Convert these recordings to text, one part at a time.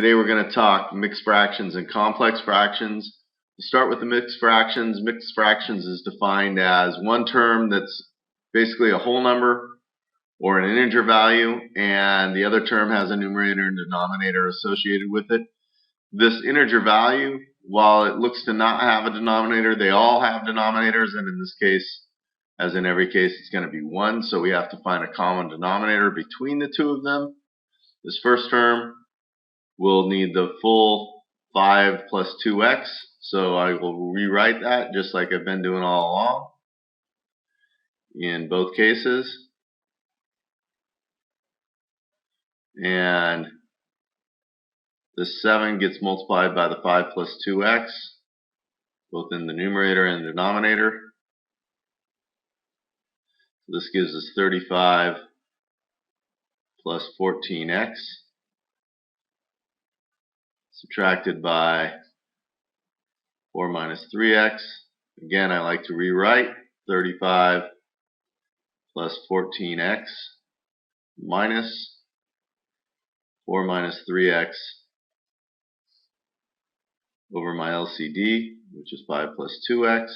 Today we're going to talk mixed fractions and complex fractions. We'll start with the mixed fractions. Mixed fractions is defined as one term that's basically a whole number or an integer value, and the other term has a numerator and denominator associated with it. This integer value, while it looks to not have a denominator, they all have denominators, and in this case, as in every case, it's going to be 1, so we have to find a common denominator between the two of them. This first term, we'll need the full 5 plus 2x, so I will rewrite that just like I've been doing all along in both cases. And the 7 gets multiplied by the 5 plus 2x, both in the numerator and denominator. This gives us 35 plus 14x. Subtracted by 4 minus 3x. Again, I like to rewrite 35 plus 14x minus 4 minus 3x over my LCD, which is 5 plus 2x.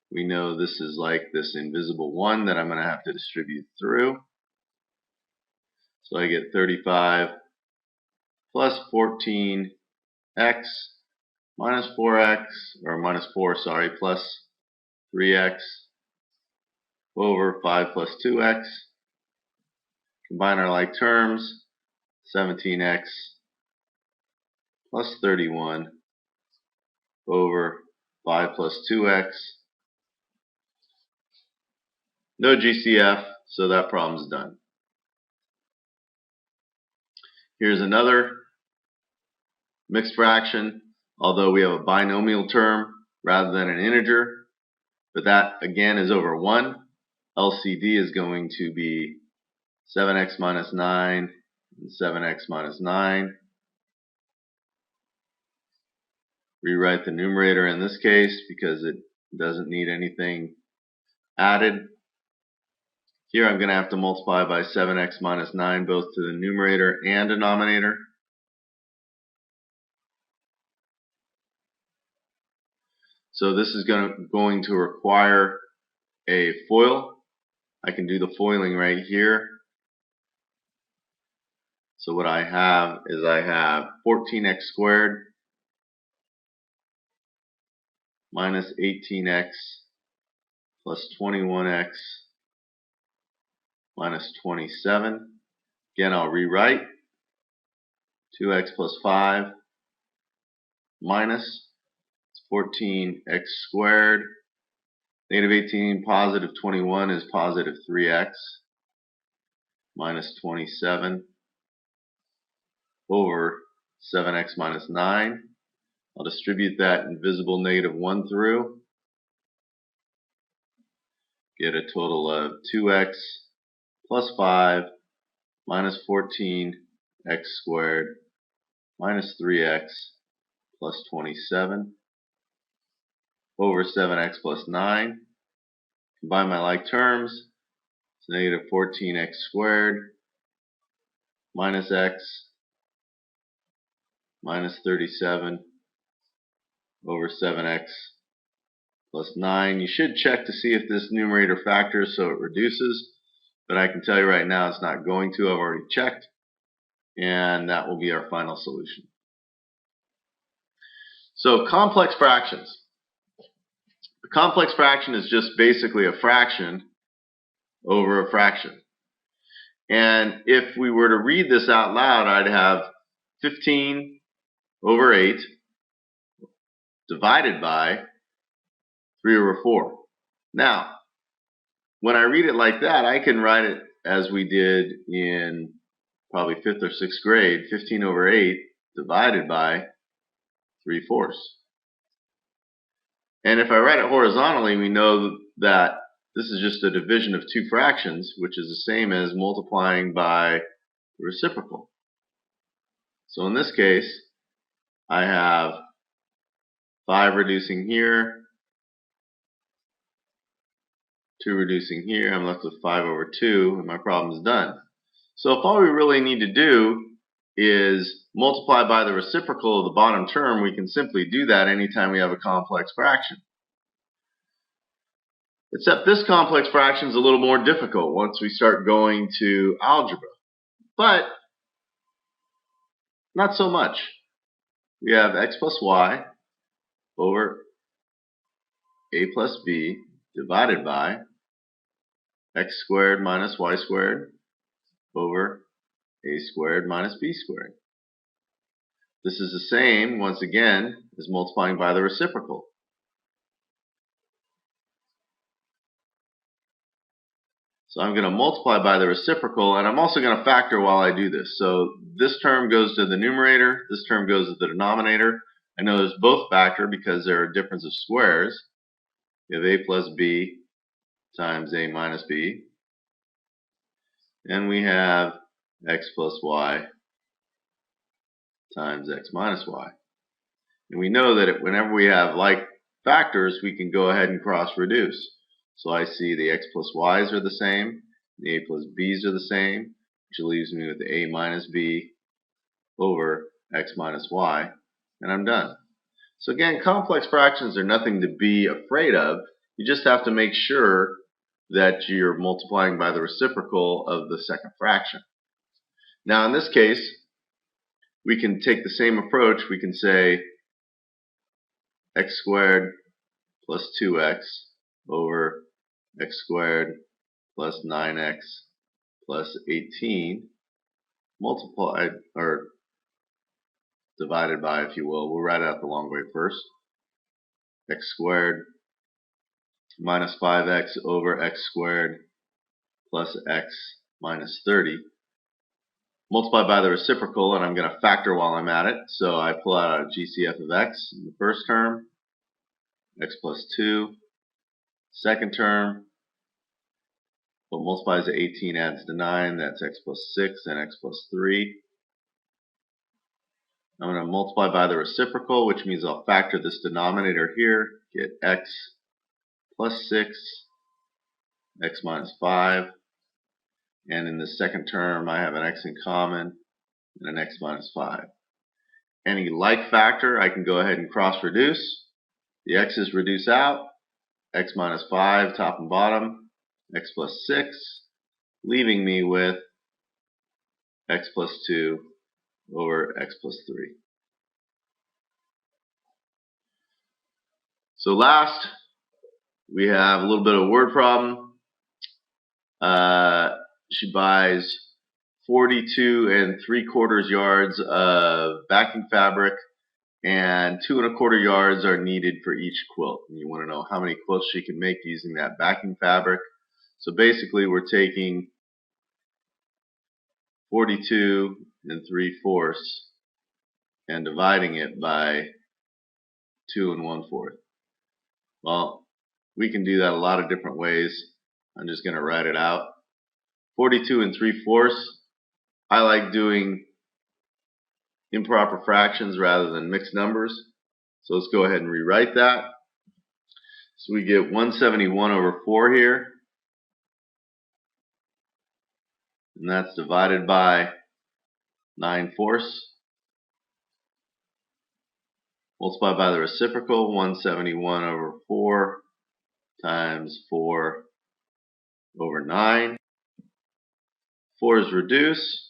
We know this is like this invisible 1 that I'm going to have to distribute through. So I get 35 plus 14x minus 4x, or minus 4, sorry, plus 3x over 5 plus 2x. Combine our like terms, 17x plus 31 over 5 plus 2x. No GCF, so that problem's done. Here's another mixed fraction, although we have a binomial term rather than an integer, but that again is over 1. LCD is going to be 7x minus 9 and 7x minus 9. Rewrite the numerator in this case because it doesn't need anything added. Here I'm going to have to multiply by 7x minus 9 both to the numerator and denominator. So this is going to require a FOIL. I can do the foiling right here. So what I have is I have 14x squared minus 18x plus 21x minus 27. Again, I'll rewrite 2x plus 5 minus 14x squared. Negative 18 positive 21 is positive 3x minus 27 over 7x minus 9. I'll distribute that invisible negative 1 through. Get a total of 2x plus 5 minus 14x squared minus 3x plus 27 over 7x plus 9. Combine my like terms. It's negative 14x squared minus x minus 37 over 7x plus 9. You should check to see if this numerator factors so it reduces, but I can tell you right now it's not going to. I've already checked, and that will be our final solution. So complex fractions. A complex fraction is just basically a fraction over a fraction. And if we were to read this out loud, I'd have 15 over 8 divided by 3 over 4. Now, when I read it like that, I can write it as we did in probably 5th or 6th grade, 15 over 8 divided by 3/4. And if I write it horizontally, we know that this is just a division of two fractions, which is the same as multiplying by the reciprocal. So in this case, I have 5 reducing here, 2 reducing here. I'm left with 5 over 2, and my problem is done. So if all we really need to do is multiply by the reciprocal of the bottom term. We can simply do that anytime we have a complex fraction. Except this complex fraction is a little more difficult once we start going to algebra. But not so much. We have x plus y over a plus b divided by x squared minus y squared over a squared minus b squared. This is the same, once again, as multiplying by the reciprocal. So I'm going to multiply by the reciprocal, and I'm also going to factor while I do this. So this term goes to the numerator, this term goes to the denominator. I know there's both factor because there are a difference of squares. We have a plus b times a minus b. And we have x plus y times x minus y. And we know that whenever we have like factors, we can go ahead and cross reduce. So I see the x plus y's are the same, the a plus b's are the same, which leaves me with a minus b over x minus y, and I'm done. So again, complex fractions are nothing to be afraid of. You just have to make sure that you're multiplying by the reciprocal of the second fraction. Now in this case, we can take the same approach. We can say x squared plus 2x over x squared plus 9x plus 18 multiplied, or divided by, if you will. We'll write it out the long way first. X squared minus 5x over x squared plus x minus 30. Multiply by the reciprocal, and I'm going to factor while I'm at it. So I pull out a GCF of x in the first term, x plus 2. Second term, what multiplies to 18 adds to 9, that's x plus 6 and x plus 3. I'm going to multiply by the reciprocal, which means I'll factor this denominator here, get x plus 6, x minus 5, and in the second term I have an x in common and an x minus 5. Any like factor I can go ahead and cross reduce. The x's reduce out, x minus 5 top and bottom, x plus 6, leaving me with x plus 2 over x plus 3. So last, we have a little bit of a word problem. She buys 42 3/4 yards of backing fabric, and 2 1/4 yards are needed for each quilt. And you want to know how many quilts she can make using that backing fabric. So basically we're taking 42 3/4 and dividing it by 2 1/4. Well, we can do that a lot of different ways. I'm just going to write it out. 42 3/4. I like doing improper fractions rather than mixed numbers. So let's go ahead and rewrite that. So we get 171 over 4 here. And that's divided by 9/4. Multiply by the reciprocal, 171 over 4 times 4 over 9. 4 is reduced.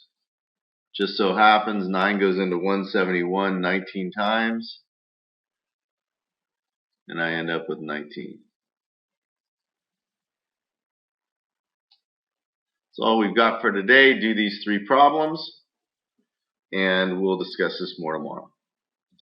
Just so happens 9 goes into 171 19 times. And I end up with 19. That's all we've got for today. Do these 3 problems, and we'll discuss this more tomorrow.